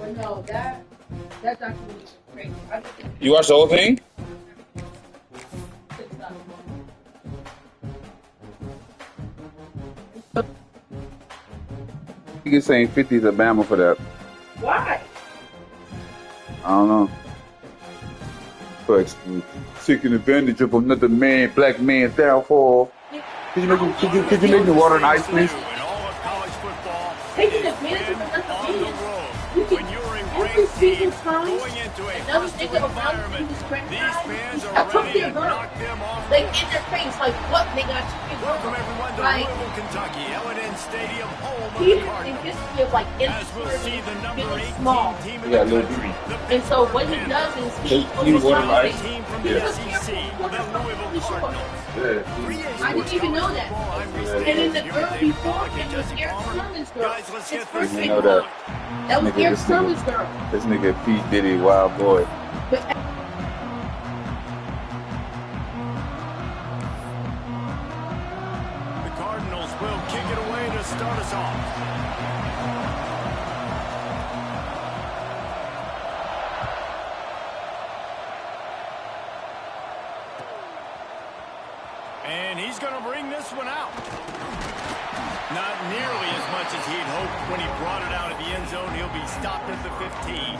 But no, that documentary is crazy. You watched the whole thing? You can say 50's a Bama for that. Why? I don't know. But taking advantage of another man, black man's downfall. Could you make me water and ice, please? Taking advantage of another man. You can every single time another nigga around you is criticized. I took their girl. Like in their face, like what nigga? Welcome everyone to Louisville, Kentucky, L&N Stadium, home of he the in Cardinals. history of like getting small. Yeah, little baby. And so what he does is he overcomes Team from the SEC, the Louisville Cardinals. Yeah. I didn't even know that. And then the girl before him was Eric Sermon's girl. His first big girl. That was Eric Sermon's girl. This nigga P. Diddy, wild boy. But The Cardinals will kick it away to start us off. And he's going to bring this one out. Not nearly as much as he'd hoped when he brought it out of the end zone. He'll be stopped at the 15.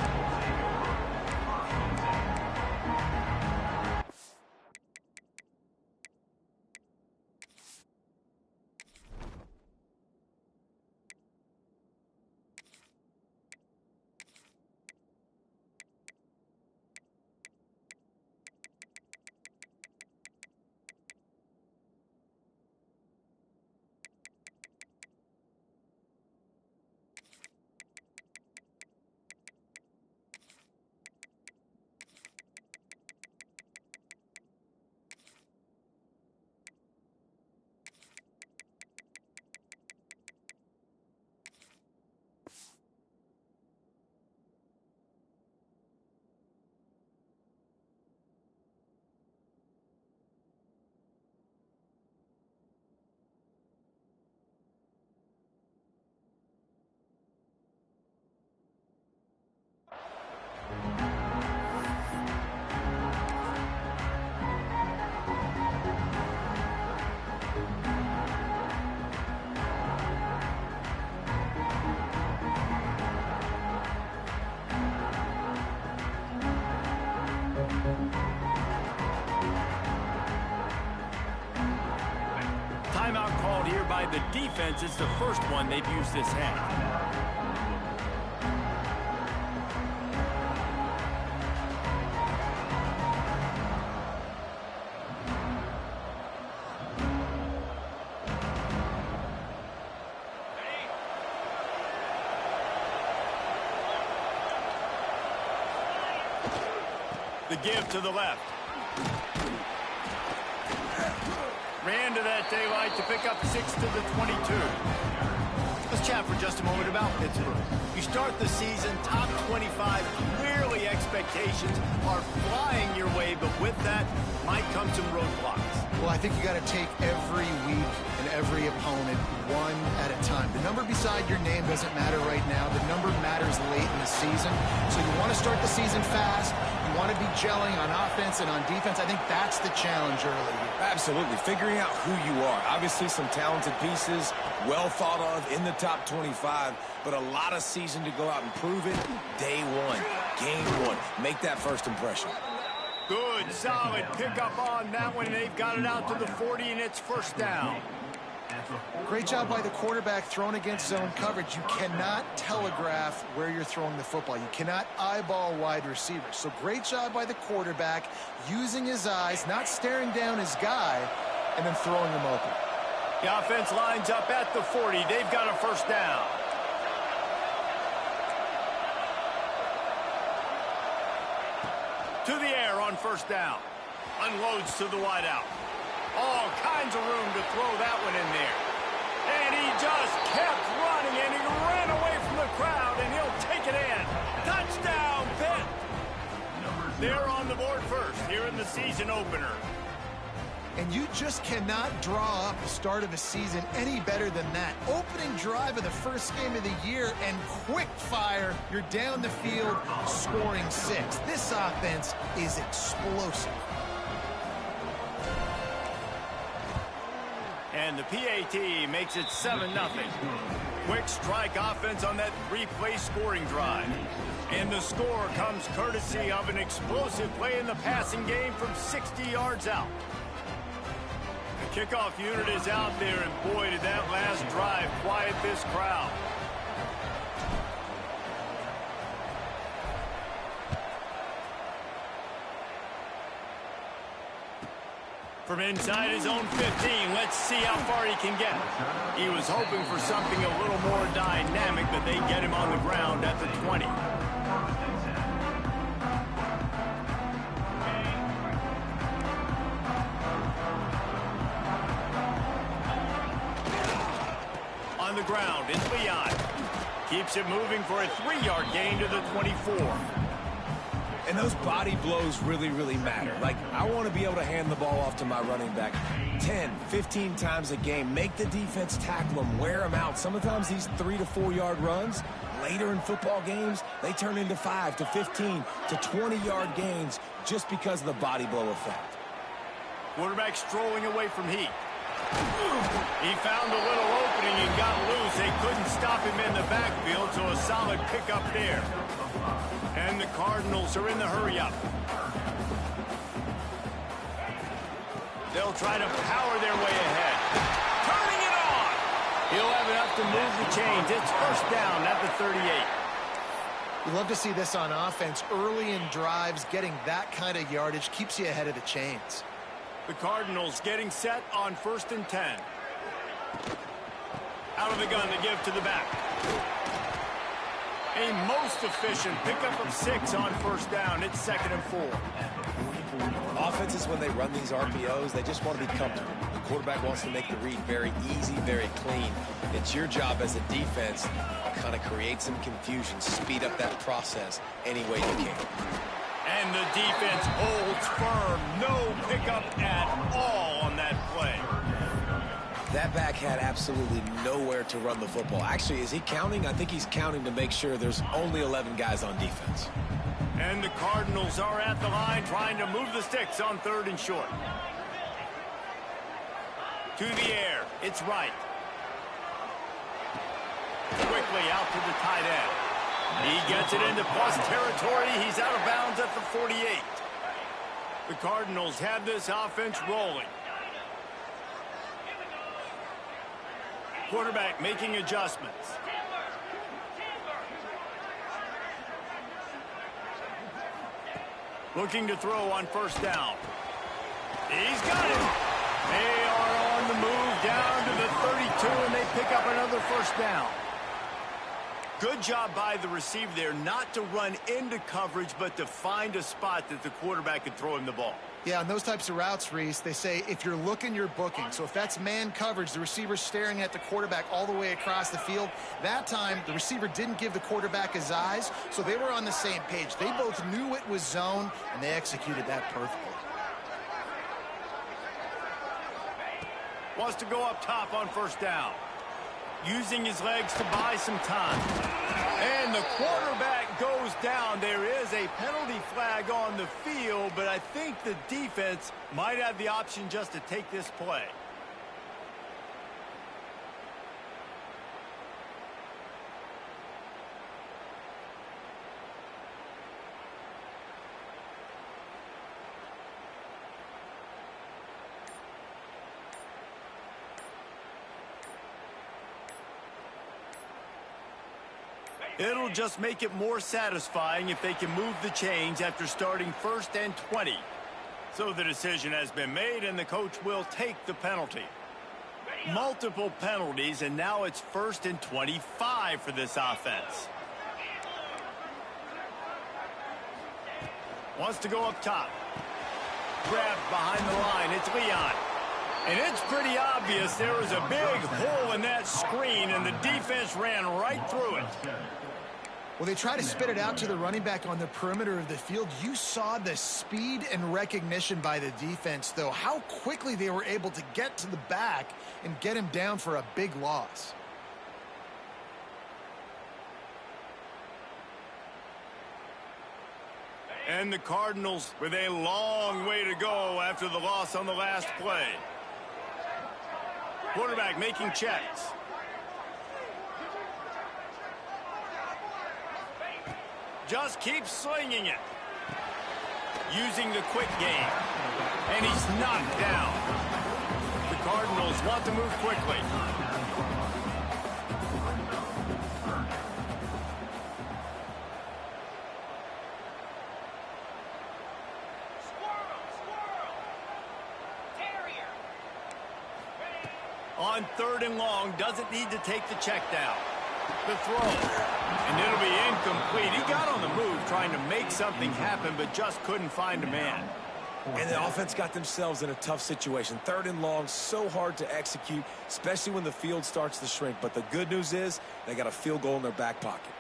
Timeout called here by the defense. It's the first one they've used this half. The give to the left. Ran to that daylight to pick up 6 to the 22. Let's chat for just a moment about Pittsburgh. You start the season top 25. Clearly expectations are flying your way, but with that might come some roadblocks. Well, I think you got to take every week and every opponent one at a time. The number beside your name doesn't matter right now. The number matters late in the season. So you want to start the season fast. You want to be gelling on offense and on defense. I think that's the challenge early. Absolutely. Figuring out who you are. Obviously some talented pieces, well thought of in the top 25, but a lot of season to go out and prove it. Day one, game one. Make that first impression. Good, solid pickup on that one. They've got it out to the 40, and it's first down. Great job by the quarterback thrown against zone coverage. You cannot telegraph where you're throwing the football. You cannot eyeball wide receivers. So great job by the quarterback using his eyes, not staring down his guy, and then throwing him open. The offense lines up at the 40. They've got a first down. To the air on first down. Unloads to the wideout. All kinds of room to throw that one in there. And he just kept running, and he ran away from the crowd, and he'll take it in. Touchdown, Pitt! They're on the board first here in the season opener. And you just cannot draw up the start of a season any better than that. Opening drive of the first game of the year and quick fire, you're down the field scoring 6. This offense is explosive. And the PAT makes it 7-0. Quick strike offense on that 3-play scoring drive. And the score comes courtesy of an explosive play in the passing game from 60 yards out. The kickoff unit is out there, and boy, did that last drive quiet this crowd. From inside his own 15, let's see how far he can get. He was hoping for something a little more dynamic, but they get him on the ground at the 20. On the ground, it's Leon. Keeps it moving for a 3-yard gain to the 24. And those body blows really, really matter. Like, I want to be able to hand the ball off to my running back 10, 15 times a game. Make the defense tackle him, wear him out. Sometimes these 3 to 4 yard runs, later in football games, they turn into 5 to 15 to 20-yard gains just because of the body blow effect. Quarterback strolling away from heat. He found a little opening and got loose. They couldn't stop him in the backfield, so a solid pickup there. And the Cardinals are in the hurry-up. They'll try to power their way ahead. Turning it on! He'll have enough to move the chains. It's first down at the 38. You love to see this on offense. Early in drives, getting that kind of yardage keeps you ahead of the chains. The Cardinals getting set on 1st and 10. Out of the gun to give to the back. A most efficient pickup of 6 on first down. It's 2nd and 4. Offenses, when they run these RPOs, they just want to be comfortable. The quarterback wants to make the read very easy, very clean. It's your job as a defense to kind of create some confusion, speed up that process any way you can. And the defense holds firm. No pickup at all on that play. That back had absolutely nowhere to run the football. Actually, is he counting? I think he's counting to make sure there's only 11 guys on defense. And the Cardinals are at the line trying to move the sticks on 3rd and short. To the air. It's right. Quickly out to the tight end. He gets it into plus territory. He's out of bounds at the 48. The Cardinals have this offense rolling. Quarterback making adjustments. Looking to throw on first down. He's got it. They are on the move down to the 32, and they pick up another first down. Good job by the receiver there not to run into coverage, but to find a spot that the quarterback could throw him the ball. Yeah, on those types of routes, Reese, they say if you're looking, you're booking. So if that's man coverage, the receiver's staring at the quarterback all the way across the field. That time, the receiver didn't give the quarterback his eyes, so they were on the same page. They both knew it was zone, and they executed that perfectly. Wants to go up top on first down. Using his legs to buy some time. And the quarterback goes down. There is a penalty flag on the field, but I think the defense might have the option just to take this play. It'll just make it more satisfying if they can move the chains after starting 1st and 20. So the decision has been made, and the coach will take the penalty. Multiple penalties, and now it's 1st and 25 for this offense. Wants to go up top. Grabbed behind the line. It's Leon. And it's pretty obvious there was a big hole in that screen, and the defense ran right through it. Well, they try to spit it out to the running back on the perimeter of the field. You saw the speed and recognition by the defense, though, how quickly they were able to get to the back and get him down for a big loss. And the Cardinals with a long way to go after the loss on the last play. Quarterback making checks. Just keeps slinging it. Using the quick game. And he's knocked down. The Cardinals want to move quickly. On 3rd and long, doesn't need to take the check down. The throw, and it'll be incomplete. He got on the move trying to make something happen, but just couldn't find a man. And the offense got themselves in a tough situation. 3rd and long, so hard to execute, especially when the field starts to shrink. But the good news is they got a field goal in their back pocket.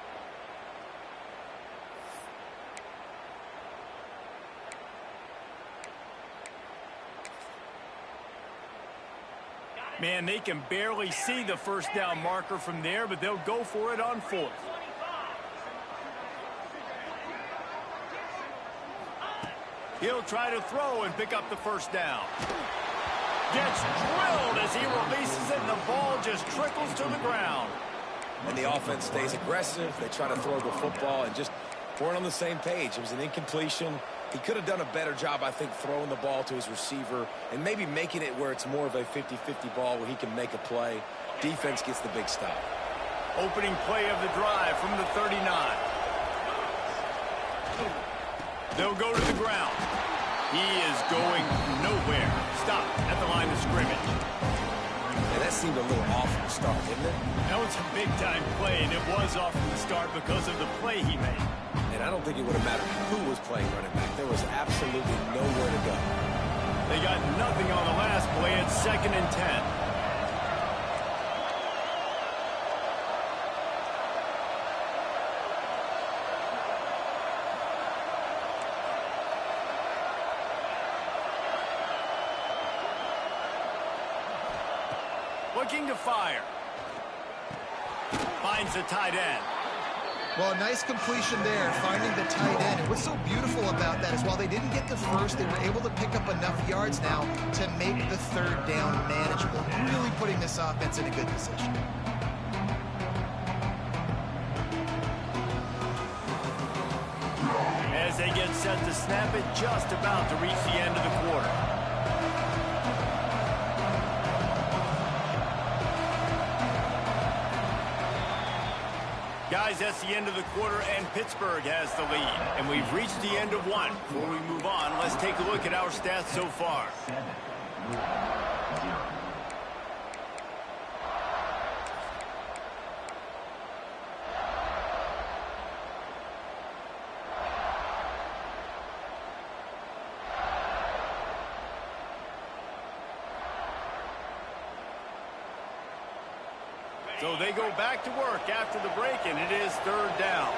Man, they can barely see the first down marker from there, but they'll go for it on 4th. He'll try to throw and pick up the first down. Gets drilled as he releases it, and the ball just trickles to the ground. And the offense stays aggressive. They try to throw the football and just weren't on the same page. It was an incompletion. He could have done a better job, I think, throwing the ball to his receiver and maybe making it where it's more of a 50-50 ball where he can make a play. Defense gets the big stop. Opening play of the drive from the 39. They'll go to the ground. He is going nowhere. Stop at the line of scrimmage. Yeah, that seemed a little off from the start, didn't it? That was a big-time play, and it was off from the start because of the play he made. And I don't think it would have mattered who was playing running back. There was absolutely nowhere to go. They got nothing on the last play. It's 2nd and 10. Looking to fire. Finds the tight end. Well, nice completion there, finding the tight end. And what's so beautiful about that is while they didn't get the first, they were able to pick up enough yards now to make the 3rd down manageable, really putting this offense in a good position. As they get set to snap it, just about to reach the end of the quarter. Guys, that's the end of the quarter, and Pittsburgh has the lead. And we've reached the end of one. Before we move on, let's take a look at our stats so far. So they go back to work after the break, and it is 3rd down.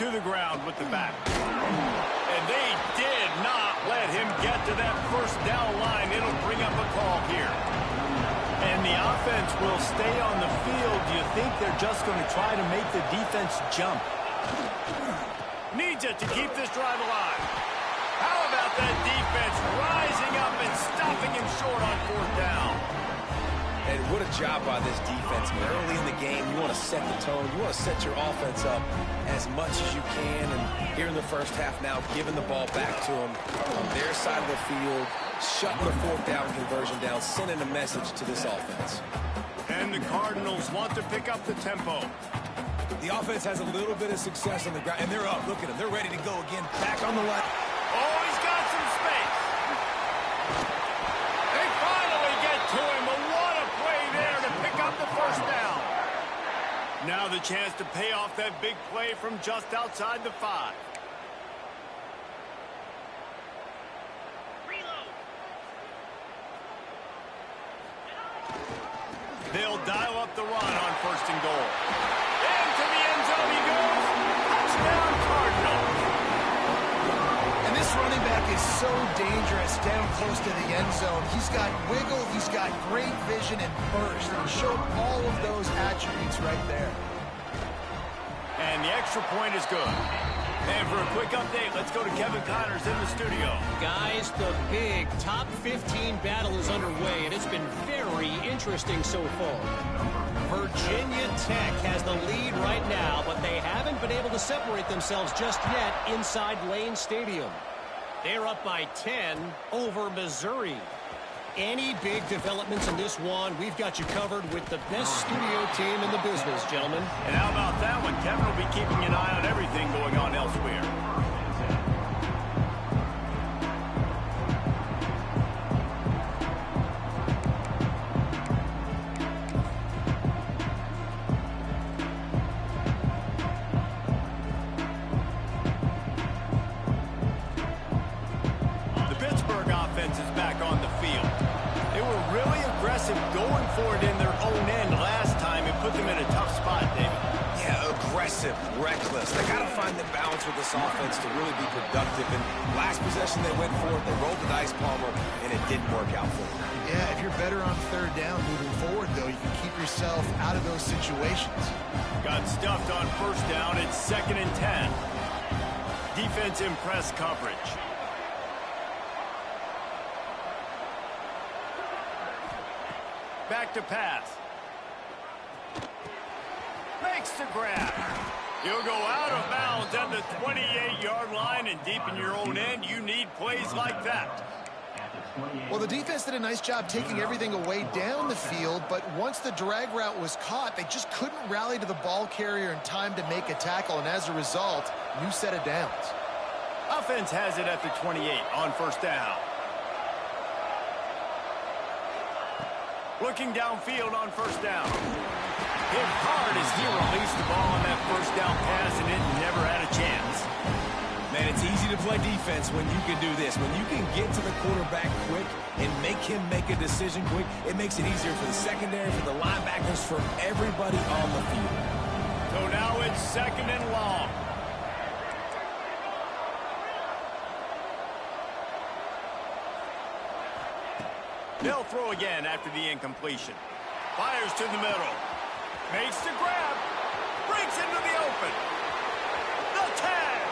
To the ground with the back. And they did not let him get to that first down line. It'll bring up a call here. And the offense will stay on the field. Do you think they're just going to try to make the defense jump? Needs it to keep this drive alive. How about that defense rising up and stopping him short on 4th down? And what a job by this defense. Early in the game, you want to set the tone. You want to set your offense up as much as you can. And here in the first half now, giving the ball back to them on their side of the field, shutting the 4th down conversion down, sending a message to this offense. And the Cardinals want to pick up the tempo. The offense has a little bit of success on the ground, and they're up. Look at them. They're ready to go again. Back on the line. Oh, he's got some space. They finally get to him, but what a play there to pick up the first down. Now the chance to pay off that big play from just outside the 5. the run on 1st and goal. Into the end zone he goes. Touchdown, Cardinals. And this running back is so dangerous down close to the end zone. He's got wiggle, he's got great vision and burst, and he showed all of those attributes right there. And the extra point is good. And for a quick update, let's go to Kevin Connors in the studio. Guys, the big top 15 battle is underway, and it's been very interesting so far. Virginia Tech has the lead right now, but they haven't been able to separate themselves just yet inside Lane Stadium. They're up by 10 over Missouri. Any big developments in this one, we've got you covered with the best studio team in the business, gentlemen. And how about that one? Kevin will be keeping an eye on everything going on elsewhere. The Pittsburgh offense is back on the field. They were really aggressive going for it in their own end last time and put them in a tough spot, David. Yeah, aggressive, reckless. They got to find the balance with this offense to really be productive. And last possession they went for it, they rolled the dice, Palmer, and it didn't work out for them. Yeah, if you're better on 3rd down moving forward, though, you can keep yourself out of those situations. Got stuffed on 1st down. It's 2nd and 10. Defense in press coverage. Back to pass. Makes the grab. He'll go out of bounds at the 28-yard line, and deep in your own end, you need plays like that. Well, the defense did a nice job taking everything away down the field, but once the drag route was caught, they just couldn't rally to the ball carrier in time to make a tackle, and as a result, new set of downs. Offense has it at the 28 on 1st down. Looking downfield on 1st down. Hit hard as he released the ball on that 1st down pass, and it never had a chance. Man, it's easy to play defense when you can do this. When you can get to the quarterback quick and make him make a decision quick, it makes it easier for the secondary, for the linebackers, for everybody on the field. So now it's 2nd and long. They'll throw again after the incompletion. Fires to the middle. Makes the grab. Breaks into the open. The tag.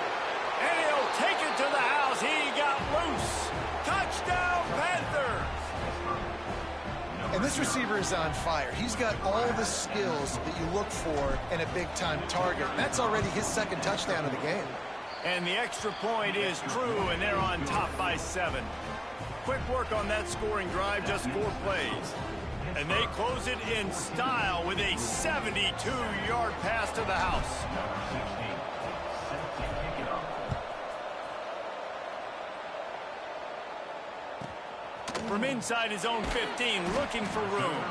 And he'll take it to the house. He got loose. Touchdown, Panthers. And this receiver is on fire. He's got all the skills that you look for in a big-time target. That's already his 2nd touchdown of the game. And the extra point is true, and they're on top by 7. Quick work on that scoring drive, just 4 plays. And they close it in style with a 72-yard pass to the house. From inside his own 15, looking for room.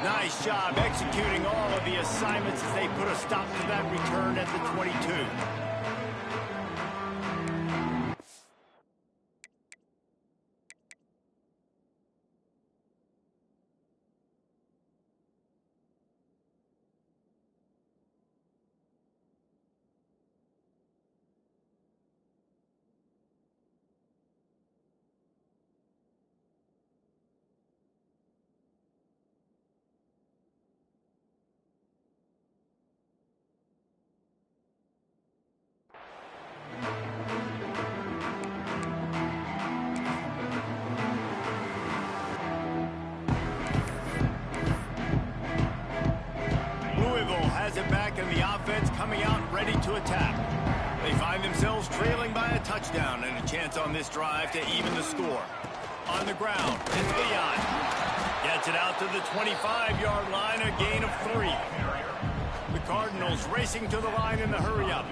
Nice job executing all of the assignments as they put a stop to that return at the 22. To attack. They find themselves trailing by a touchdown and a chance on this drive to even the score. On the ground, it's Leon. Gets it out to the 25-yard line, a gain of 3. The Cardinals racing to the line in the hurry-up.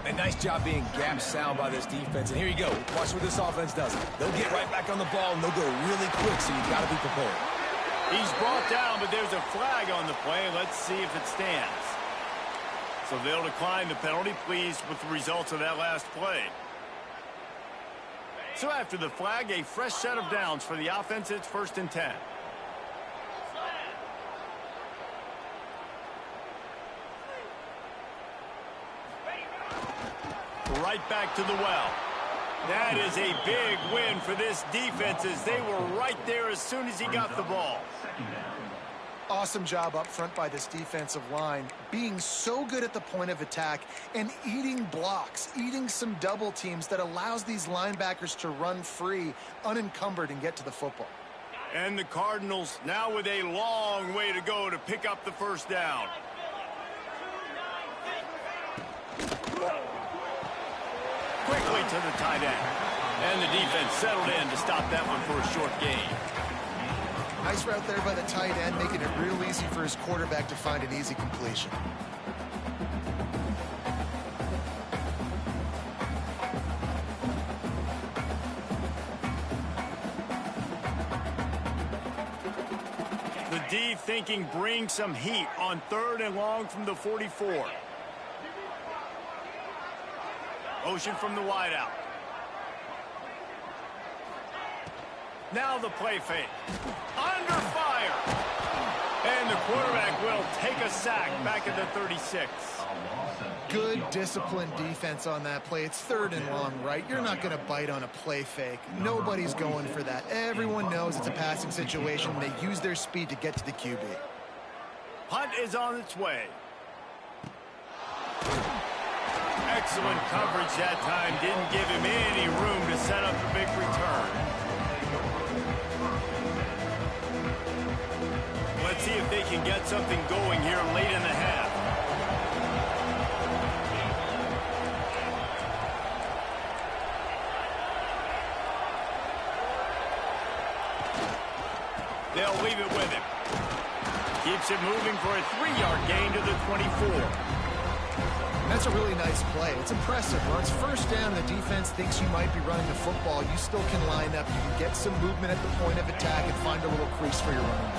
A nice job being gap sound by this defense. And here you go. Watch what this offense does. They'll get right back on the ball, and they'll go really quick, so you've got to be prepared. He's brought down, but there's a flag on the play. Let's see if it stands. So they'll decline the penalty, pleased with the results of that last play. So after the flag, a fresh set of downs for the offense. It's 1st and 10. right back to the well. That is a big win for this defense as they were right there as soon as he got the ball. Awesome job up front by this defensive line, being so good at the point of attack and eating blocks, eating some double teams that allows these linebackers to run free, unencumbered, and get to the football. And the Cardinals now with a long way to go to pick up the first down. Quickly to the tight end. And the defense settled in to stop that one for a short gain. Nice route there by the tight end, making it real easy for his quarterback to find an easy completion. The D thinking bring some heat on 3rd and long from the 44. Motion from the wideout. Now the play fake. Under fire. And the quarterback will take a sack back at the 36. Good disciplined defense on that play. It's 3rd and long, right? You're not going to bite on a play fake. Nobody's going for that. Everyone knows it's a passing situation. They use their speed to get to the QB. Punt is on its way. Excellent coverage that time. Didn't give him any room to set up the big return. Let's see if they can get something going here late in the half. They'll leave it with him. Keeps it moving for a 3-yard gain to the 24. That's a really nice play. It's impressive. Once first down, the defense thinks you might be running the football. You still can line up. You can get some movement at the point of attack and find a little crease for your running.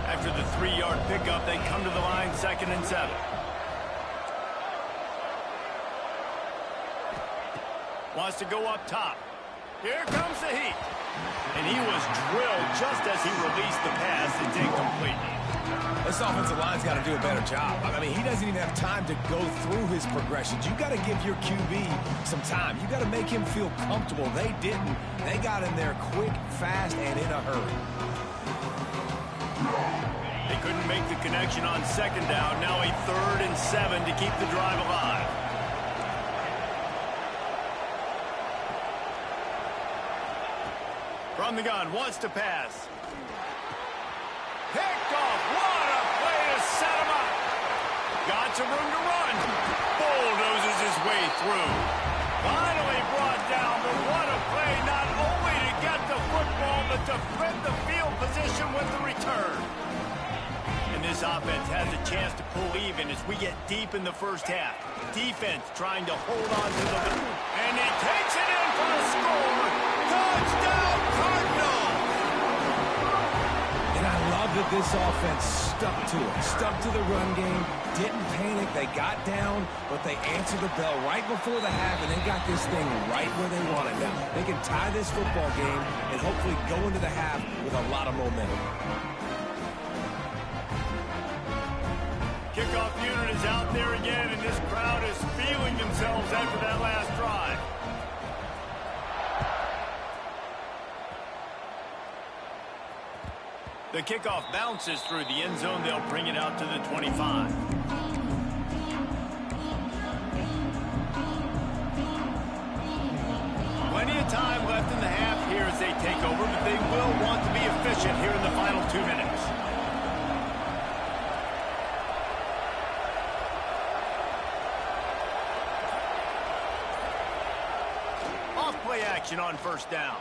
After the 3-yard pickup, they come to the line 2nd and 7. Wants to go up top. Here comes the heat. And he was drilled just as he released the pass. It's incomplete. This offensive line's got to do a better job. I mean, he doesn't even have time to go through his progressions. You got to give your QB some time. You got to make him feel comfortable. They didn't. They got in there quick, fast, and in a hurry. They couldn't make the connection on 2nd down. Now a 3rd and 7 to keep the drive alive. From the gun, wants to pass. Picked off. What a play to set him up. Got some room to run. Bulldozes his way through. Finally brought down, but what a play not only to get the football, but to flip the field position with the return. And this offense has a chance to pull even as we get deep in the first half. Defense trying to hold on to the lead. And he takes it in for a score. Touchdown, Cardinals! And I love that this offense stuck to it. Stuck to the run game. Didn't panic. They got down, but they answered the bell right before the half, and they got this thing right where they want it now. They can tie this football game and hopefully go into the half with a lot of momentum. Kickoff unit is out there again, and this crowd is feeling themselves after that last drive. The kickoff bounces through the end zone. They'll bring it out to the 25. Plenty of time left in the half here as they take over, but they will want to be efficient here in the final 2 minutes. Off-play action on 1st down.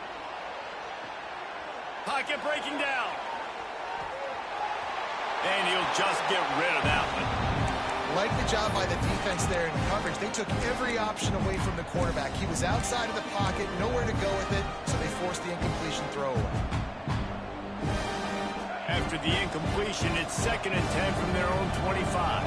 Pocket breaking down. And he'll just get rid of that one. Like the job by the defense there in coverage. They took every option away from the quarterback. He was outside of the pocket, nowhere to go with it, so they forced the incompletion throwaway. After the incompletion, it's 2nd and 10 from their own 25.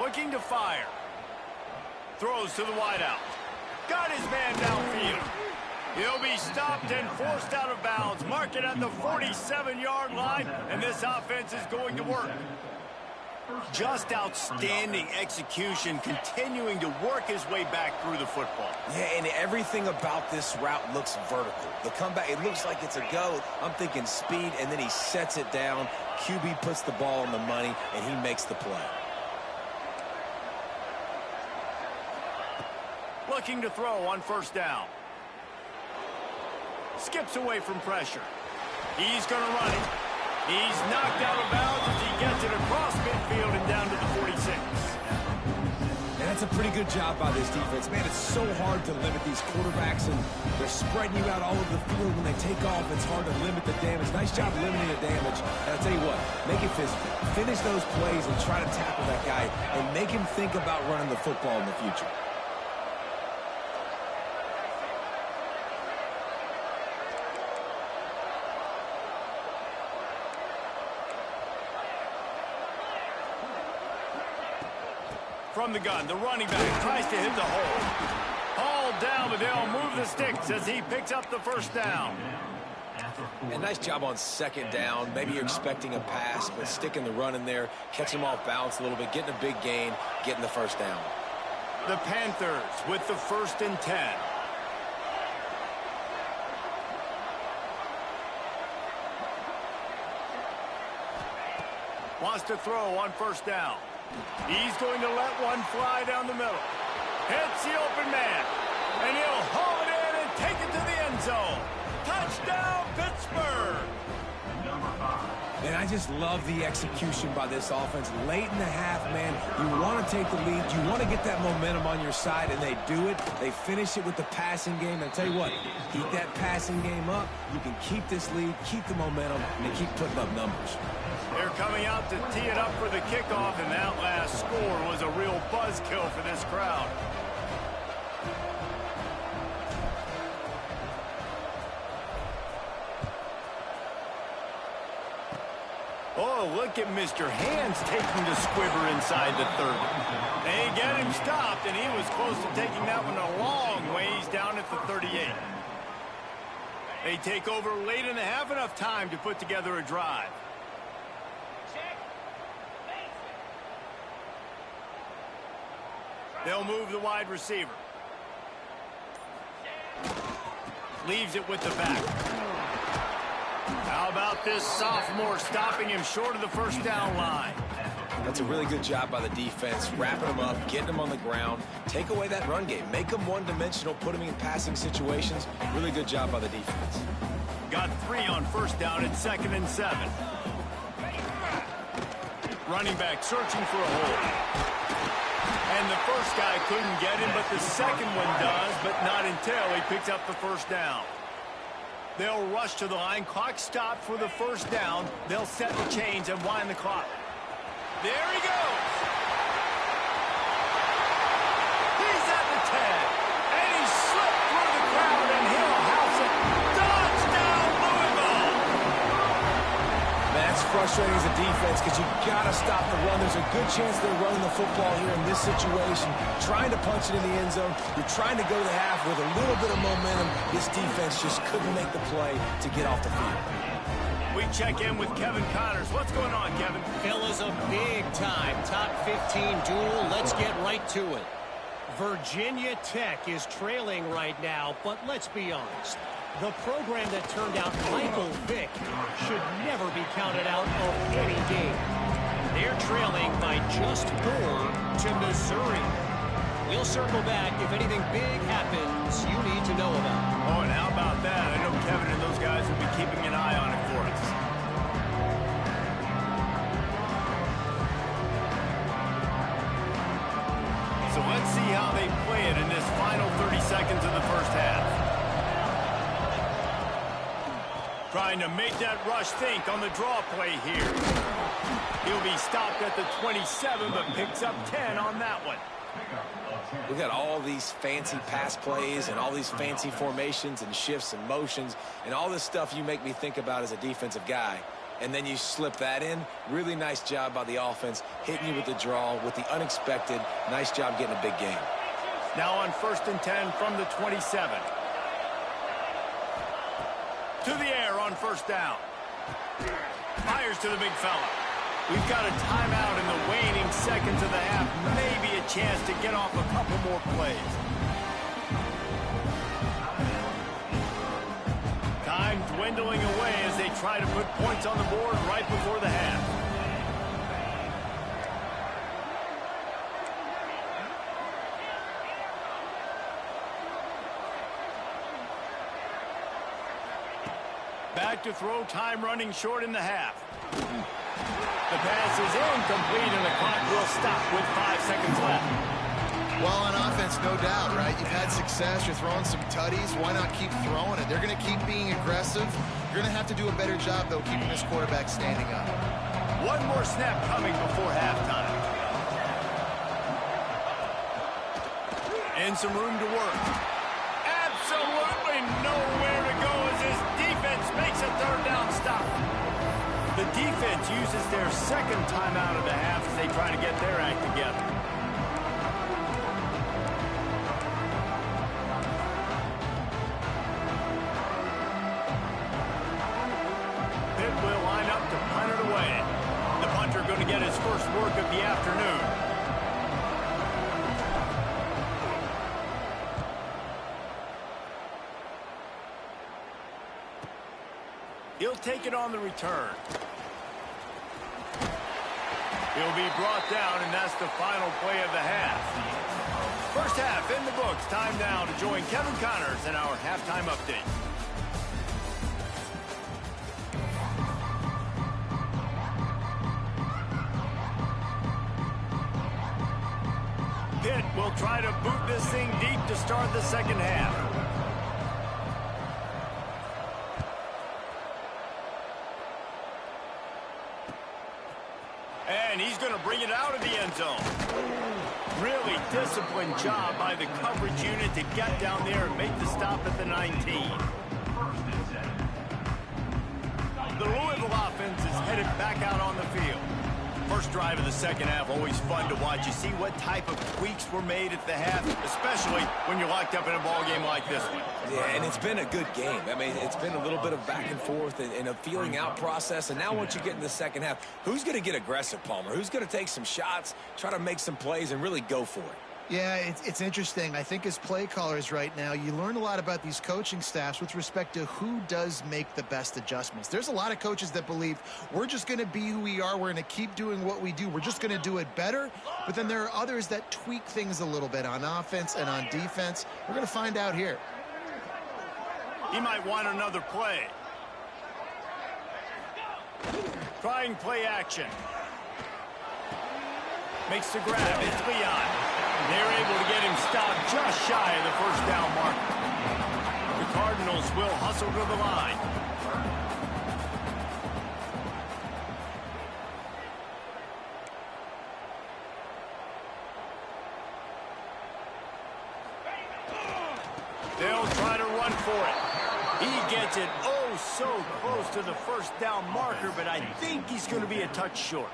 Looking to fire. Throws to the wideout. Got his man downfield. He'll be stopped and forced out of bounds. Mark it at the 47-yard line, and this offense is going to work. Just outstanding execution, continuing to work his way back through the football. Yeah, and everything about this route looks vertical. The comeback, it looks like it's a go. I'm thinking speed, and then he sets it down. QB puts the ball on the money, and he makes the play. Looking to throw on first down. Skips away from pressure. He's going to run it. He's knocked out of bounds as he gets it across midfield and down to the 46. And that's a pretty good job by this defense. Man, it's so hard to limit these quarterbacks, and they're spreading you out all over the field. When they take off, it's hard to limit the damage. Nice job limiting the damage. And I'll tell you what, make it physical. Finish those plays and try to tackle that guy and make him think about running the football in the future. From the gun, the running back tries to hit the hole. Hauled down, but they'll move the sticks as he picks up the first down. And nice job on second down. Maybe you're expecting a pass, but sticking the run in there, catching him off balance a little bit, getting a big gain, getting the first down. The Panthers with the 1st and 10. Wants to throw on first down. He's going to let one fly down the middle. Hits the open man. And he'll haul it in and take it to the end zone. Touchdown, Pittsburgh! And I just love the execution by this offense. Late in the half, man, you want to take the lead. You want to get that momentum on your side, and they do it. They finish it with the passing game. And I'll tell you what, keep that passing game up. You can keep this lead, keep the momentum, and they keep putting up numbers. They're coming out to tee it up for the kickoff, and that last score was a real buzzkill for this crowd. Oh, look at Mr. Hands taking the squiver inside the 30. They get him stopped, and he was close to taking that one a long ways down at the 38. They take over late in the half, enough time to put together a drive. They'll move the wide receiver. Leaves it with the back. How about this sophomore stopping him short of the first down line? That's a really good job by the defense, wrapping them up, getting them on the ground, take away that run game, make them one-dimensional, put them in passing situations. Really good job by the defense. Got 3 on first down at 2nd and 7. Running back searching for a hole. And the first guy couldn't get him, but the second one does, but not until he picks up the first down. They'll rush to the line. Clock stopped for the first down. They'll set the chains and wind the clock. There he goes. He's at the 10. And he slipped through the crowd, and he'll house it. Touchdown, Louisville. That's frustrating as a defense because you got to stop the run. There's a good chance they're running the football here in this situation, trying to punch it in the end zone. You're trying to go to the half with a little bit of momentum. This defense just couldn't make the play to get off the field. We check in with Kevin Connors. What's going on, Kevin? Phil, is a big-time top 15 duel. Let's get right to it. Virginia Tech is trailing right now, but let's be honest. The program that turned out Michael Vick should never be counted out of any game. They're trailing by just 4 to Missouri. We'll circle back if anything big happens you need to know about. Oh, and how about that? I know Kevin and those guys will be keeping an eye on it for us. So let's see how they play it in this final 30 seconds of the first half. Trying to make that rush think on the draw play here. He'll be stopped at the 27, but picks up 10 on that one. We've got all these fancy pass plays and all these fancy formations and shifts and motions and all this stuff you make me think about as a defensive guy. And then you slip that in. Really nice job by the offense, hitting you with the draw, with the unexpected. Nice job getting a big game. Now on 1st and 10 from the 27. To the air on 1st down. Fires to the big fella. We've got a timeout in the waning seconds of the half. Maybe a chance to get off a couple more plays. Time dwindling away as they try to put points on the board right before the half. Back to throw, time running short in the half. The pass is incomplete and the clock will stop with 5 seconds left. Well, on offense, no doubt, right? You've had success. You're throwing some tutties. Why not keep throwing it? They're going to keep being aggressive. You're going to have to do a better job, though, keeping this quarterback standing up. One more snap coming before halftime. And some room to work. Absolutely nowhere to go as this defense makes a 3rd down stop. The defense uses their 2nd timeout of the half as they try to get their act together. Pitt will line up to punt it away. The punter going to get his first work of the afternoon. He'll take it on the return. He'll be brought down, and that's the final play of the half. First half in the books. Time now to join Kevin Connors in our halftime update. Pitt will try to boot this thing deep to start the 2nd half. And he's going to bring it out of the end zone. Really disciplined job by the coverage unit to get down there and make the stop at the 19. The Louisville offense is headed back out on the field. First drive of the 2nd half, always fun to watch. You see what type of tweaks were made at the half, especially when you're locked up in a ball game like this one. Yeah, and it's been a good game. I mean, it's been a little bit of back and forth and a feeling out process. And now once you get in the 2nd half, who's going to get aggressive, Palmer? Who's going to take some shots, try to make some plays, and really go for it? Yeah, it's interesting. I think as play callers right now, you learn a lot about these coaching staffs with respect to who does make the best adjustments. There's a lot of coaches that believe we're just going to be who we are. We're going to keep doing what we do. We're just going to do it better. But then there are others that tweak things a little bit on offense and on defense. We're going to find out here. He might want another play. Trying play action. Makes the grab. It's Leon. They're able to get him stopped just shy of the 1st down marker. The Cardinals will hustle to the line. They'll try to run for it. He gets it oh so close to the 1st down marker, but I think he's going to be a touch short.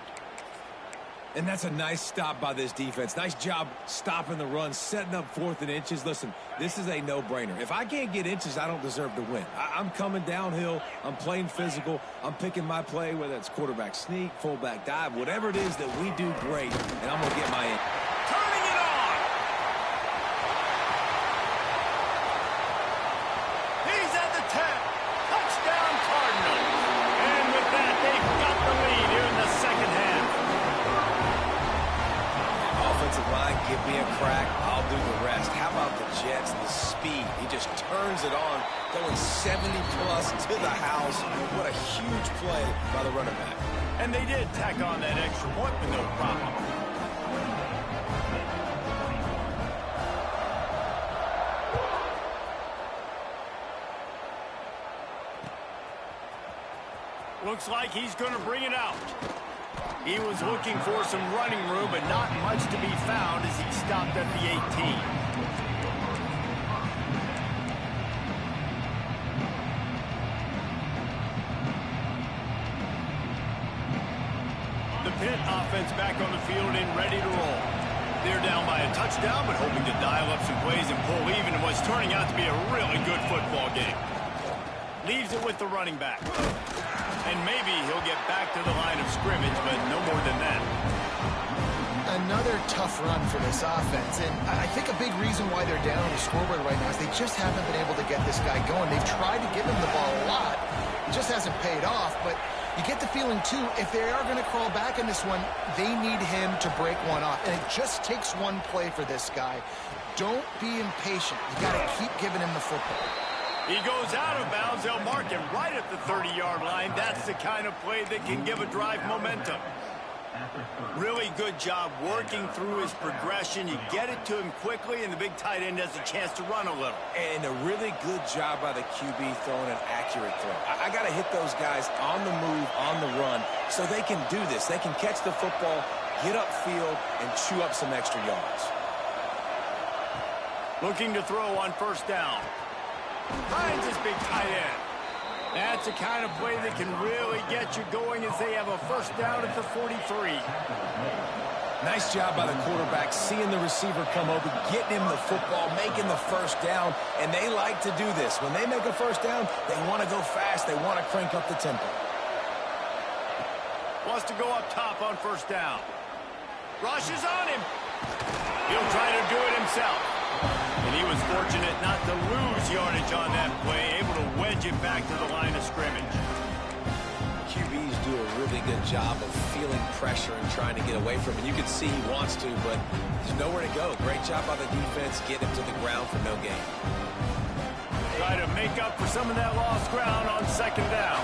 And that's a nice stop by this defense. Nice job stopping the run, setting up 4th and inches. Listen, this is a no-brainer. If I can't get inches, I don't deserve to win. I'm coming downhill. I'm playing physical. I'm picking my play, whether it's quarterback sneak, fullback dive, whatever it is that we do great, and I'm going to get my in. Turning it on! He's at the 10. Touchdown, Cardinals. And with that, they've got the lead here in the 2nd half. Offensive line, give me a crack, I'll do the rest. How about the Jets, the speed? He just turns it on, going 70-plus to the house. What a huge play by the running back. And they did tack on that extra point with no problem. Looks like he's going to bring it out. He was looking for some running room, but not much to be found as he stopped at the 18. The Pitt offense back on the field and ready to roll. They're down by a touchdown, but hoping to dial up some plays and pull even in what's turning out to be a really good football game. Leaves it with the running back. And maybe he'll get back to the line of scrimmage, but no more than that. Another tough run for this offense, and I think a big reason why they're down on the scoreboard right now is they just haven't been able to get this guy going. They've tried to give him the ball a lot. It just hasn't paid off, but you get the feeling, too, if they are going to crawl back in this one, they need him to break one off, and it just takes one play for this guy. Don't be impatient. You got to keep giving him the football. He goes out of bounds. They'll mark him right at the 30-yard line. That's the kind of play that can give a drive momentum. Really good job working through his progression. You get it to him quickly, and the big tight end has a chance to run a little. And a really good job by the QB throwing an accurate throw. I got to hit those guys on the move, on the run, so they can do this. They can catch the football, get upfield, and chew up some extra yards. Looking to throw on first down. Finds his big tight end. That's the kind of play that can really get you going as they have a first down at the 43. Nice job by the quarterback, seeing the receiver come over, getting him the football, making the first down, and they like to do this. When they make a first down, they want to go fast. They want to crank up the tempo. Wants to go up top on first down. Rushes on him. He'll try to do it himself. And he was fortunate not to lose yardage on that play, able to wedge it back to the line of scrimmage. QBs do a really good job of feeling pressure and trying to get away from it. You can see he wants to, but there's nowhere to go. Great job by the defense, get him to the ground for no gain. Try to make up for some of that lost ground on second down.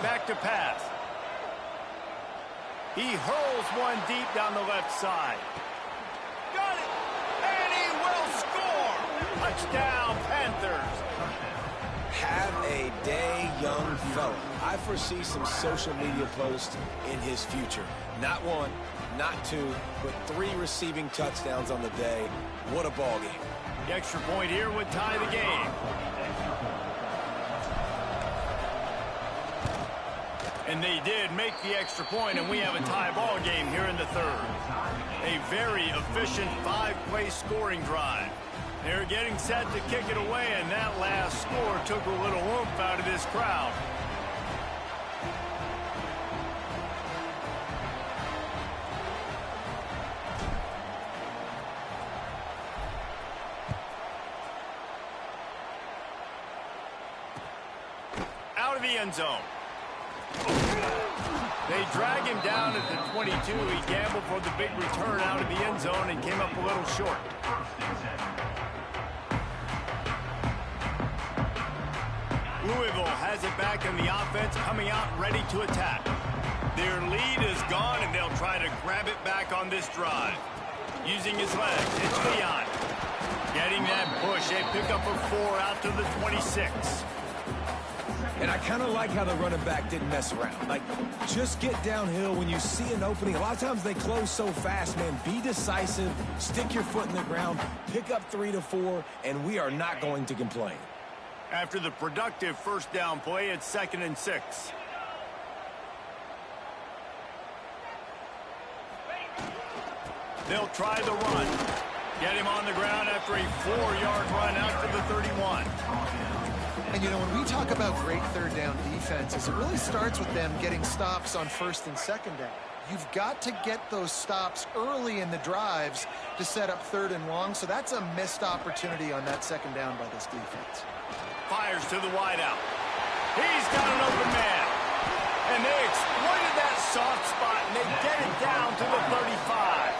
Back to pass. He hurls one deep down the left side. Got it! And he will score! Touchdown, Panthers! Have a day, young fella. I foresee some social media posts in his future. Not one, not two, but 3 receiving touchdowns on the day. What a ball game. The extra point here would tie the game. And they did make the extra point, and we have a tie ball game here in the third. A very efficient 5-play scoring drive. They're getting set to kick it away, and that last score took a little oomph out of this crowd. Out of the end zone. They drag him down at the 22. He gambled for the big return out of the end zone and came up a little short. Louisville has it back in the offense, coming out ready to attack. Their lead is gone, and they'll try to grab it back on this drive. Using his legs, it's Leon. Getting that push, a pickup of 4 out to the 26. And I kind of like how the running back didn't mess around. Like, just get downhill when you see an opening. A lot of times they close so fast, man. Be decisive, stick your foot in the ground, pick up 3 to 4, and we are not going to complain. After the productive first down play, it's 2nd and 6. They'll try the run. Get him on the ground after a 4-yard run out to the 31. And, you know, when we talk about great third down defenses, it really starts with them getting stops on first and second down. You've got to get those stops early in the drives to set up 3rd and long, so that's a missed opportunity on that second down by this defense. Fires to the wideout. He's got an open man. And they exploited that soft spot, and they get it down to the 35.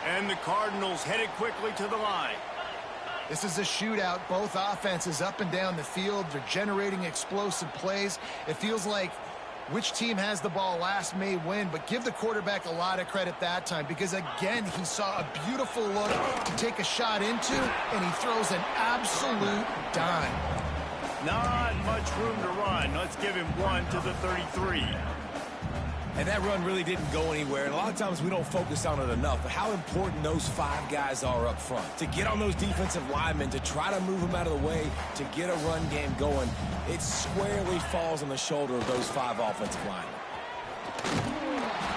And the Cardinals headed quickly to the line. This is a shootout. Both offenses up and down the field. They're generating explosive plays. It feels like which team has the ball last may win, but give the quarterback a lot of credit that time because, again, he saw a beautiful look to take a shot into, and he throws an absolute dime. Not much room to run. Let's give him 1 to the 33. And that run really didn't go anywhere. And a lot of times we don't focus on it enough. But how important those 5 guys are up front. To get on those defensive linemen, to try to move them out of the way, to get a run game going, it squarely falls on the shoulder of those 5 offensive linemen.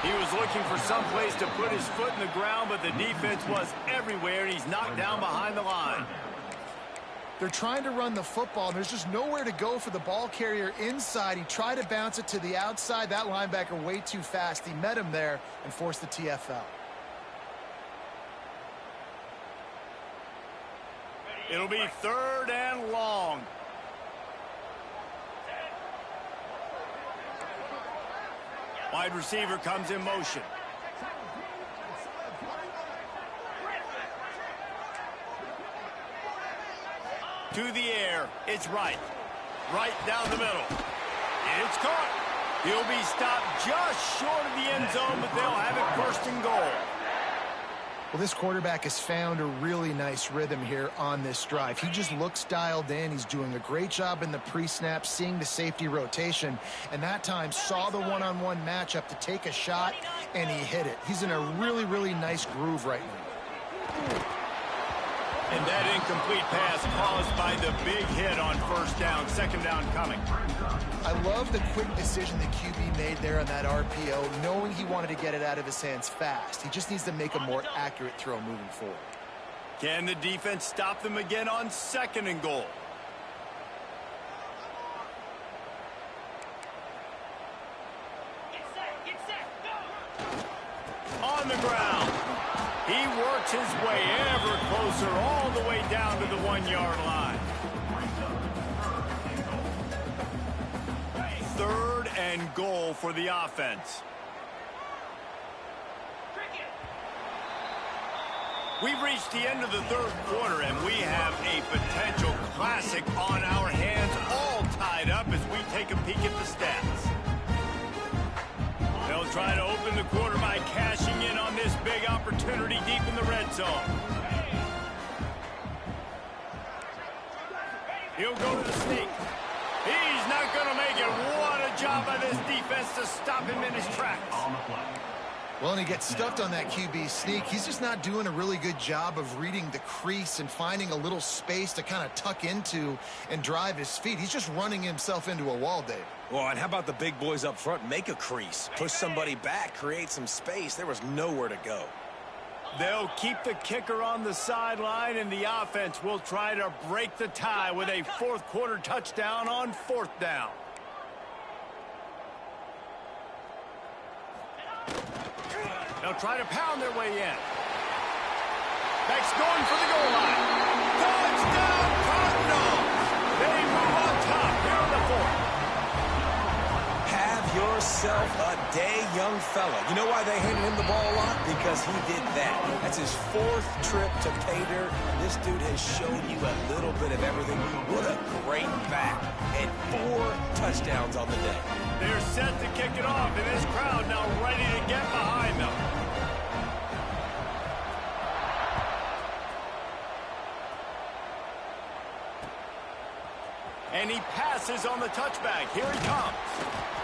He was looking for some place to put his foot in the ground, but the defense was everywhere, and he's knocked down behind the line. They're trying to run the football, and there's just nowhere to go for the ball carrier inside. He tried to bounce it to the outside. That linebacker way too fast. He met him there and forced the TFL. It'll be 3rd and long. Wide receiver comes in motion. To the air, it's right down the middle. It's caught. He'll be stopped just short of the end zone, but they'll have it 1st and goal. Well, this quarterback has found a really nice rhythm here on this drive. He just looks dialed in. He's doing a great job in the pre-snap, seeing the safety rotation, and that time saw the one-on-one matchup to take a shot, and he hit it. He's in a really, really nice groove right now. And that incomplete pass caused by the big hit on 1st down, 2nd down coming. I love the quick decision the QB made there on that RPO, knowing he wanted to get it out of his hands fast. He just needs to make a more accurate throw moving forward. Can the defense stop them again on 2nd and goal? On the ground. He works his way ever closer all the way down to the 1-yard line. 3rd and goal for the offense. We've reached the end of the 3rd quarter, and we have a potential classic on our hands, all tied up as we take a peek at the stats. They'll try to open the quarter by cashing in on this big opportunity deep in the red zone. He'll go to the sneak. He's not going to make it. What a job by this defense to stop him in his tracks. Well, and he gets stuffed on that QB sneak. He's just not doing a really good job of reading the crease and finding a little space to kind of tuck into and drive his feet. He's just running himself into a wall, Dave. Well, and how about the big boys up front? Make a crease, push somebody back, create some space. There was nowhere to go. They'll keep the kicker on the sideline, and the offense will try to break the tie with a 4th quarter touchdown on 4th down. They'll try to pound their way in. Beck's going for the goal line. Touchdown, Cardinals! They move on top here in the 4th. Have yourself a day, young fella. You know why they handed him the ball a lot? Because he did that. That's his 4th trip to pay dirt. This dude has shown you a little bit of everything. What a great back. And 4 touchdowns on the day. They're set to kick it off, and this crowd now ready to get behind them. And he passes on the touchback. Here he comes.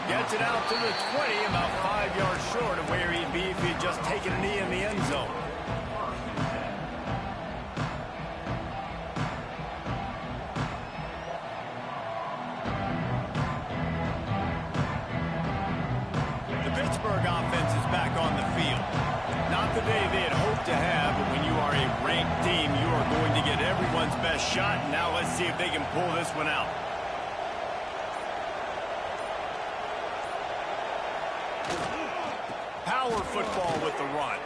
Gets it out to the 20, about 5 yards short of where he'd be if he had just taken a knee in the end zone. The Pittsburgh offense is back on the field. Not the day they had hoped to have, but when you are a ranked team, you are going to get everyone's best shot. And now let's see if they can pull this one out. Power football with the run.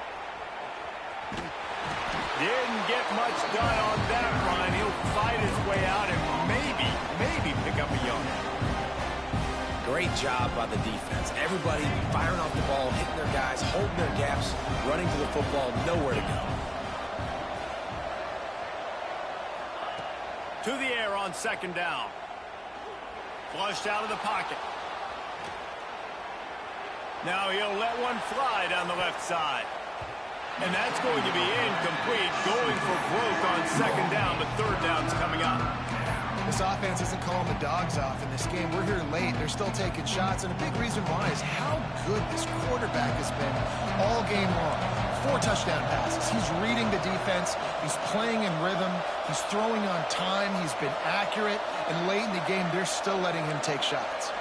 Didn't get much done on that run. He'll fight his way out and maybe pick up a yard. Great job by the defense. Everybody firing off the ball, hitting their guys, holding their gaps, running to the football, nowhere to go. To the air on 2nd down. Flushed out of the pocket. Now he'll let one fly down the left side. And that's going to be incomplete. Going for broke on 2nd down, but 3rd down's coming up. This offense isn't calling the dogs off in this game. We're here late. They're still taking shots, and a big reason why is how good this quarterback has been all game long. 4 touchdown passes. He's reading the defense. He's playing in rhythm. He's throwing on time. He's been accurate. And late in the game, they're still letting him take shots.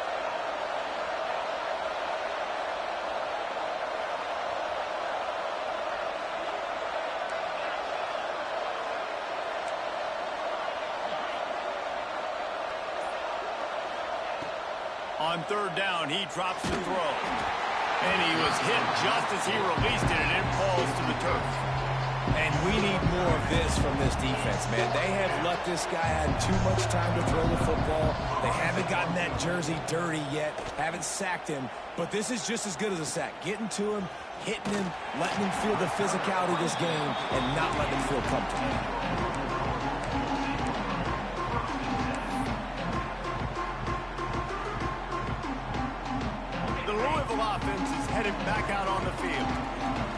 On 3rd down, he drops the throw. And he was hit just as he released it, and it falls to the turf. And we need more of this from this defense, man. They have let this guy have too much time to throw the football. They haven't gotten that jersey dirty yet, haven't sacked him. But this is just as good as a sack. Getting to him, hitting him, letting him feel the physicality of this game, and not letting him feel comfortable. Offense is headed back out on the field.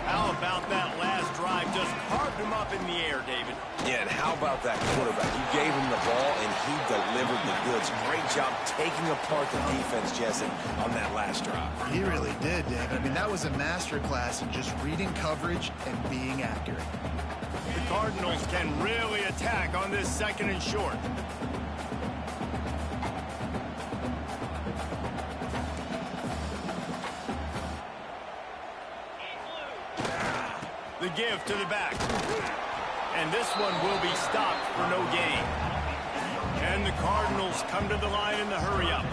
How about that last drive? Just carved him up in the air, David. Yeah, and how about that quarterback? You gave him the ball, and he delivered the goods. Great job taking apart the defense, Jesse, on that last drive. He really did, David. I mean, that was a masterclass in just reading coverage and being accurate. The Cardinals can really attack on this 2nd and short. The give to the back. And this one will be stopped for no gain. And the Cardinals come to the line in the hurry-up.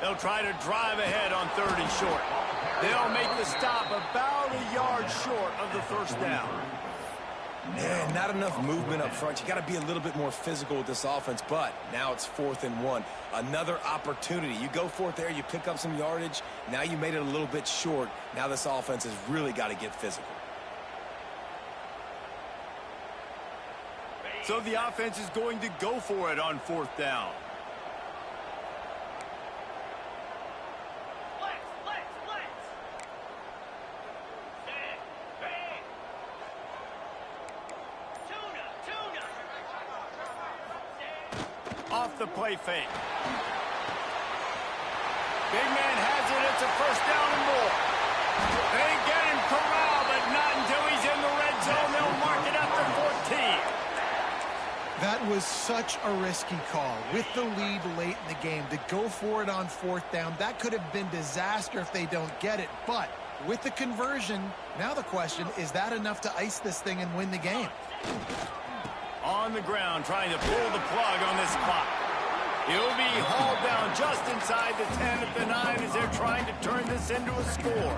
They'll try to drive ahead on 3rd and short. They'll make the stop about a yard short of the 1st down. Yeah, not enough movement up front. You got to be a little bit more physical with this offense, but now it's 4th and 1. Another opportunity. You go for it there, you pick up some yardage. Now you made it a little bit short. Now this offense has really got to get physical. So the offense is going to go for it on 4th down. Off the play fake. Big man has it. It's a 1st down and more. They get him corralled, but not until he's in the red zone. They'll mark it up to 14. That was such a risky call. With the lead late in the game, to go for it on 4th down, that could have been disaster if they don't get it. But with the conversion, now the question, is that enough to ice this thing and win the game? On the ground, trying to pull the plug on this clock. He'll be hauled down just inside the 10 at the 9 as they're trying to turn this into a score.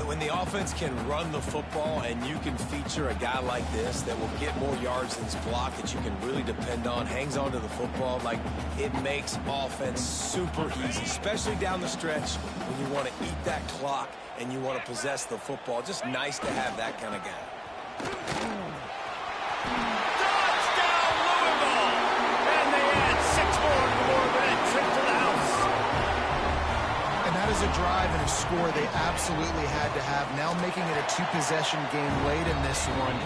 When the offense can run the football and you can feature a guy like this that will get more yards than his block, that you can really depend on, hangs on to the football, like, it makes offense super easy, especially down the stretch when you want to eat that clock and you want to possess the football. Just nice to have that kind of guy. Touchdown, Louisville! And they add 6 more to the board with that trip to the house. And that is a drive and a score they absolutely had to have. Now making it a 2-possession game late in this one.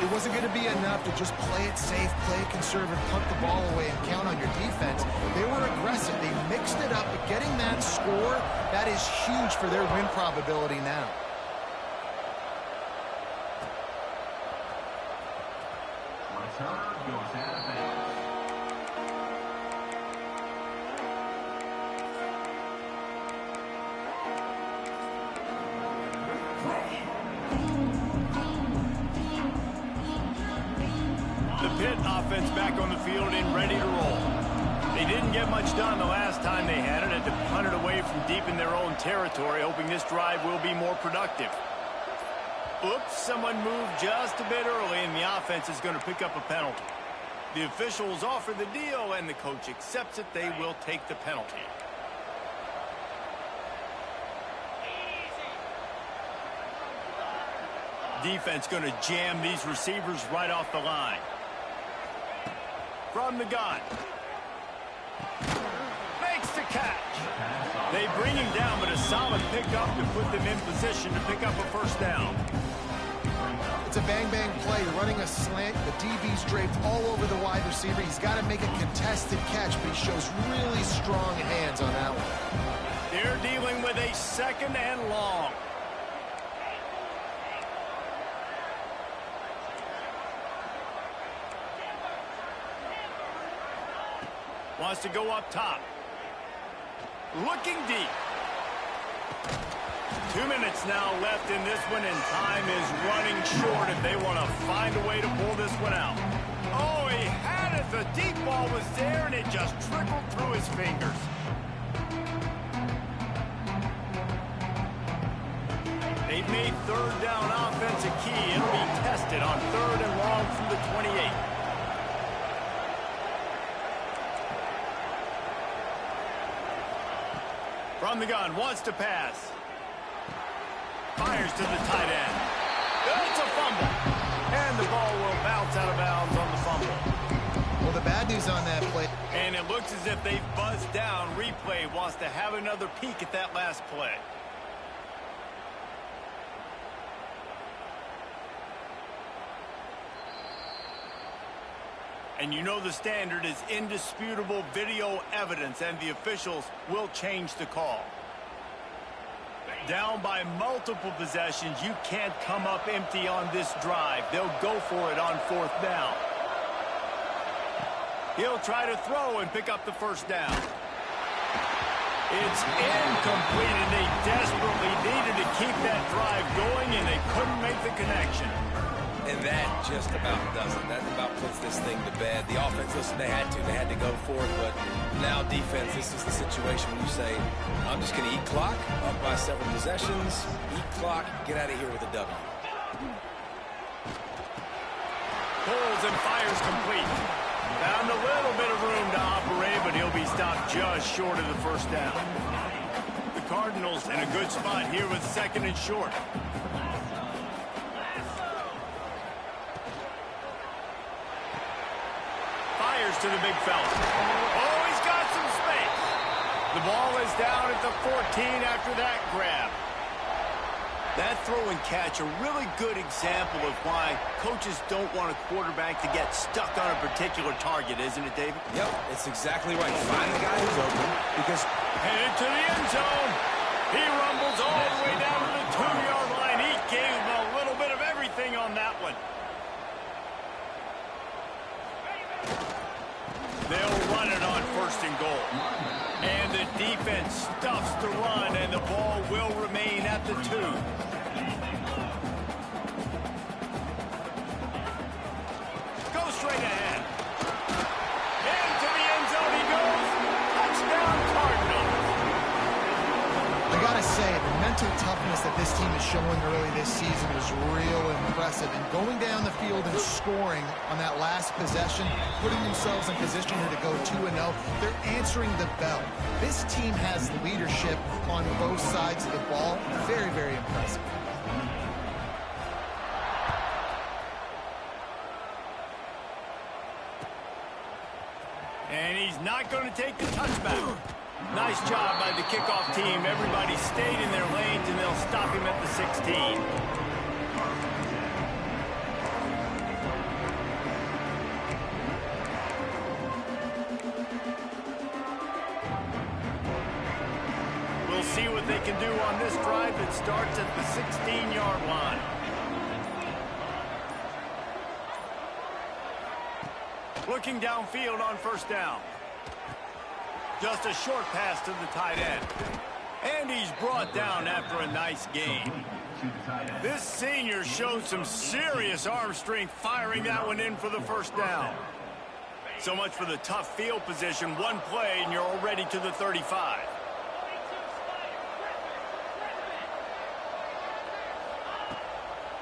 It wasn't going to be enough to just play it safe, play it conservative, punt the ball away, and count on your defense. They were aggressive. They mixed it up, but getting that score, that is huge for their win probability now. The Pitt offense back on the field and ready to roll. They didn't get much done the last time they had it. Had to punt it away from deep in their own territory, hoping this drive will be more productive. Oops, someone moved just a bit early, and the offense is going to pick up a penalty. The officials offer the deal, and the coach accepts it. They will take the penalty. Defense going to jam these receivers right off the line. From the gun. Makes the catch. They bring him down, but a solid pickup to put them in position to pick up a 1st down. It's a bang-bang play, running a slant. The DB's draped all over the wide receiver. He's got to make a contested catch, but he shows really strong hands on that one. They're dealing with a 2nd and long. Wants to go up top. Looking deep. 2 minutes now left in this one, and time is running short if they want to find a way to pull this one out. Oh, he had it. The deep ball was there, and it just trickled through his fingers. They've made 3rd down offense a key. It'll be tested on 3rd and long from the 28. From the gun, wants to pass. Fires to the tight end. It's a fumble. And the ball will bounce out of bounds on the fumble. Well, the bad news on that play. And it looks as if they've buzzed down. Replay wants to have another peek at that last play. And you know the standard is indisputable video evidence, and the officials will change the call. Down by multiple possessions, you can't come up empty on this drive. They'll go for it on 4th down. He'll try to throw and pick up the 1st down. It's incomplete, and they desperately needed to keep that drive going, and they couldn't make the connection. And that just about does it. That about puts this thing to bed. The offense, listen, they had to go for it, but now defense, this is the situation when you say, I'm just going to eat clock, up by several possessions, eat clock, get out of here with a W. Pulls and fires complete. Found a little bit of room to operate, but he'll be stopped just short of the 1st down. The Cardinals in a good spot here with 2nd and short. To the big fella. Oh, he's got some space. The ball is down at the 14 after that grab. That throw and catch, a really good example of why coaches don't want a quarterback to get stuck on a particular target, isn't it, David? Yep, it's exactly right. Find the guy who's open, because headed to the end zone. He rumbles all the way down to the 2-yard line. He gave him a little bit of everything on that one. They'll run it on 1st and goal. And the defense stuffs the run, and the ball will remain at the 2. Go straight ahead. Into the end zone he goes. Touchdown, Cardinals. I gotta say, the mental toughness that this team is showing early this season is real impressive. And going down the field and scoring on that last possession, putting themselves in position here to go 2-0, they're answering the bell. This team has leadership on both sides of the ball. Very, very impressive. And he's not going to take the touchback. Nice job by the kickoff team. Everybody stayed in their lanes, and they'll stop him at the 16. We'll see what they can do on this drive that starts at the 16-yard line. Looking downfield on 1st down. Just a short pass to the tight end. And he's brought down after a nice gain. This senior showed some serious arm strength firing that one in for the 1st down. So much for the tough field position. One play and you're already to the 35.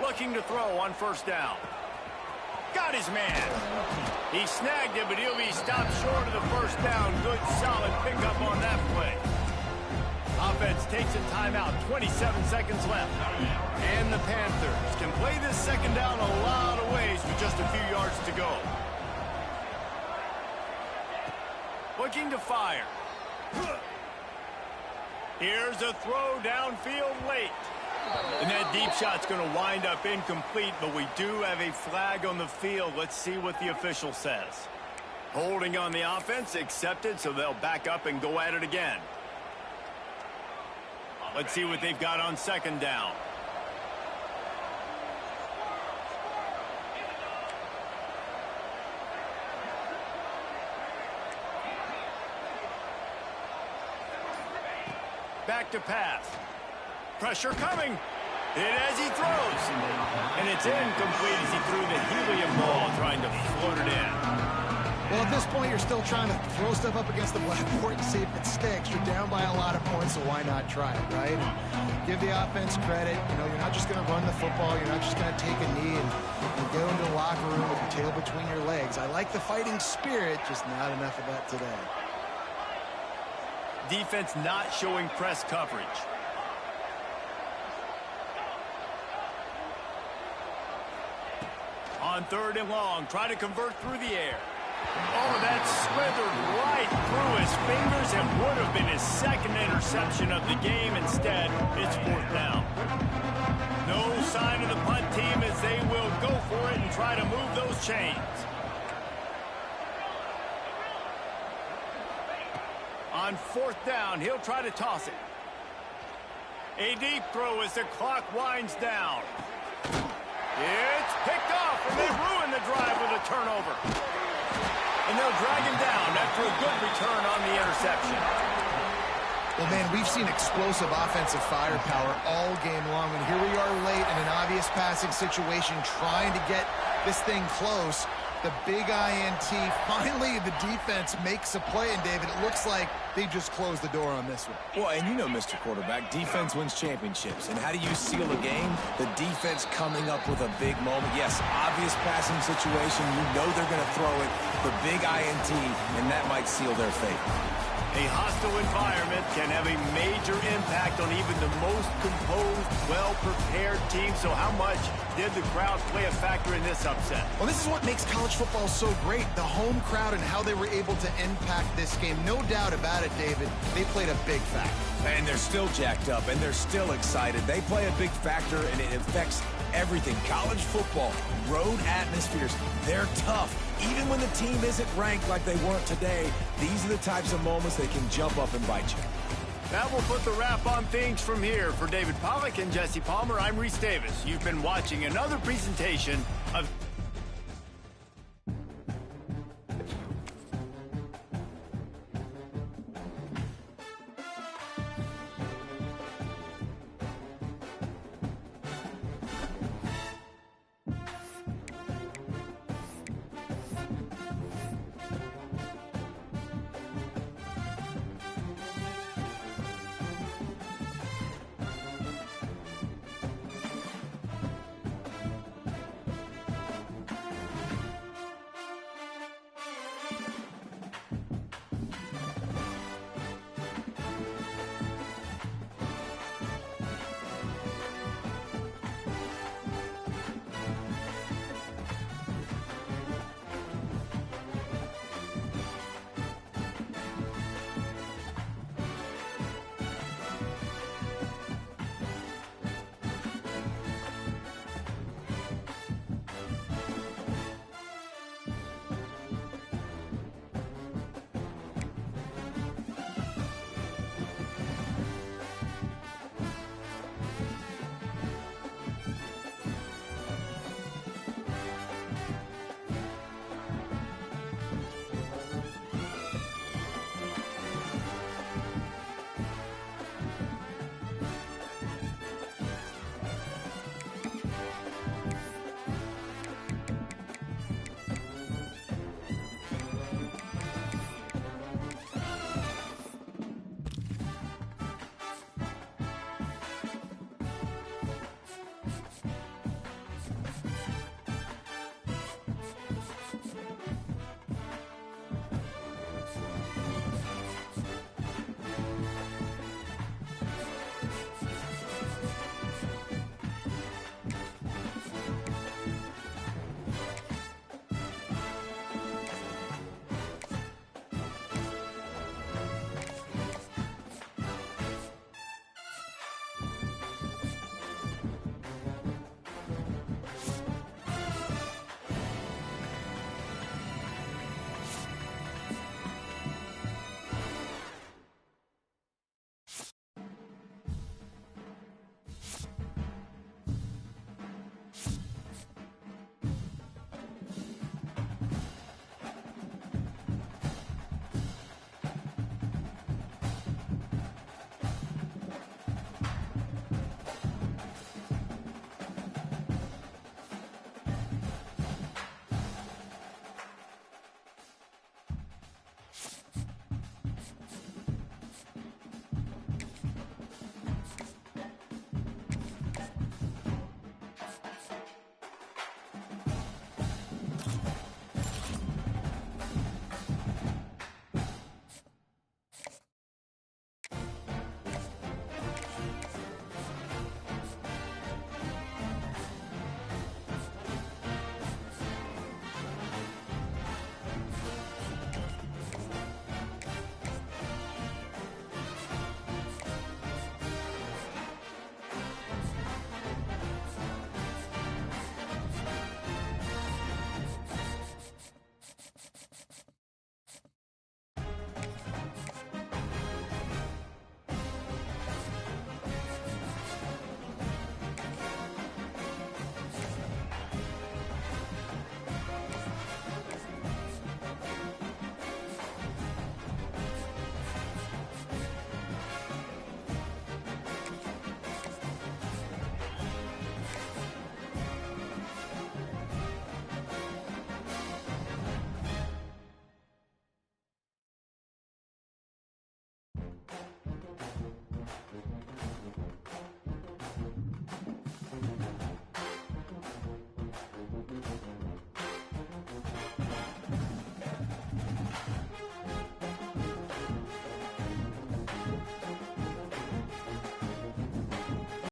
Looking to throw on 1st down. Got his man. He snagged it, but he'll be stopped short of the 1st down. Good, solid pickup on that play. Offense takes a timeout. 27 seconds left. And the Panthers can play this 2nd down a lot of ways with just a few yards to go. Looking to fire. Here's a throw downfield late. And that deep shot's going to wind up incomplete, but we do have a flag on the field. Let's see what the official says. Holding on the offense, accepted, so they'll back up and go at it again. Let's see what they've got on second down. Back to pass. Pressure coming. Hit as he throws. And it's incomplete as he threw the helium ball trying to float it in. Well, at this point, you're still trying to throw stuff up against the blackboard and see if it sticks. You're down by a lot of points, so why not try it, right? And give the offense credit. You know, you're not just going to run the football. You're not just going to take a knee and go into the locker room with your tail between your legs. I like the fighting spirit, just not enough of that today. Defense not showing press coverage. On third and long, try to convert through the air. Oh, that slithered right through his fingers and would have been his second interception of the game. Instead, it's fourth down. No sign of the punt team as they will go for it and try to move those chains. On fourth down, he'll try to toss it. A deep throw as the clock winds down. It's picked off, and they ruin the drive with a turnover. And they'll drag him down after a good return on the interception. Well, man, we've seen explosive offensive firepower all game long, and here we are late in an obvious passing situation trying to get this thing close. The big INT. Finally, the defense makes a play, and David, it looks like they just closed the door on this one. Well, and you know, Mr. Quarterback, defense wins championships. And how do you seal a game? The defense coming up with a big moment. Yes, obvious passing situation. You know they're going to throw it. The big INT, and that might seal their fate. A hostile environment can have a major impact on even the most composed, well-prepared team. So how much did the crowd play a factor in this upset? Well, this is what makes college football so great, the home crowd and how they were able to impact this game. No doubt about it, David. They played a big factor. And they're still jacked up, and they're still excited. They play a big factor, and it affects everything. College football, road atmospheres, they're tough. Even when the team isn't ranked like they weren't today, these are the types of moments that can jump up and bite you. That will put the wrap on things from here. For David Pollack and Jesse Palmer, I'm Reese Davis. You've been watching another presentation of